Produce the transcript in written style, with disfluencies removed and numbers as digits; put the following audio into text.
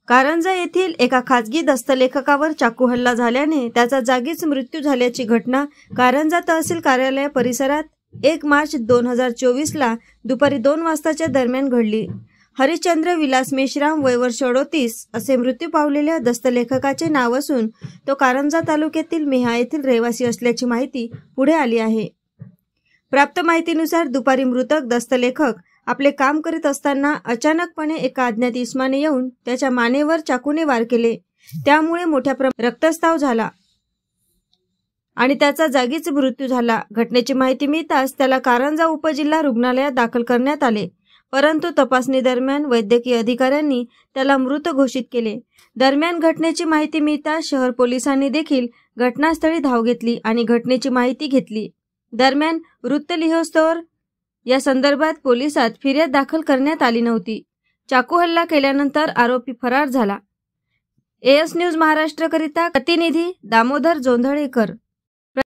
कारंजा येथील एका खाजगी दस्तलेखकावर चाकू हल्ला झाल्याने त्याचा जागीच मृत्यू झाल्याची घटना कारंजा तहसील कार्यालय परिसरात 1 मार्च 2024 ला दुपारी 2 वाजताच्या दरम्यान घडली। हरिश्चंद्र विलास मेश्राम वय वर्ष 38 असे मृत्यू पावलेल्या दस्तलेखकाचे नाव असून तो कारंजा तालुक्यातील मेहा येथील रहिवासी असल्याची माहिती पुढे आली आहे। प्राप्त माहितीनुसार दुपारी मृतक दस्तलेखक आपले काम करीत असताना अचानकपणे एका अज्ञात इसमाने येऊन त्याच्या मानेवर चाकूने वार केले। त्यामुळे मोठ्या प्रमाणात रक्तस्राव झाला आणि त्याचा जागीच मृत्यू झाला। घटनेची माहिती मिळताच त्याला कारंजा उपजिल्हा रुग्णालयात दाखल करण्यात आले, परंतु तपासणी दरम्यान वैद्यकीय अधिकाऱ्यांनी त्याला मृत घोषित केले। दरम्यान घटनेची माहिती मिळताच शहर पोलिसांनी देखील घटनास्थळी धाव घेतली आणि घटनेची माहिती घेतली। दरम्यान वृत्त लिहोस्तोवर या संदर्भात पोलिसात फिर्याद दाखल करण्यात आली नव्हती। चाकू हल्ला केल्यानंतर आरोपी फरार झाला। एएस न्यूज महाराष्ट्र करिता प्रतिनिधी दामोदर जोंधळेकर।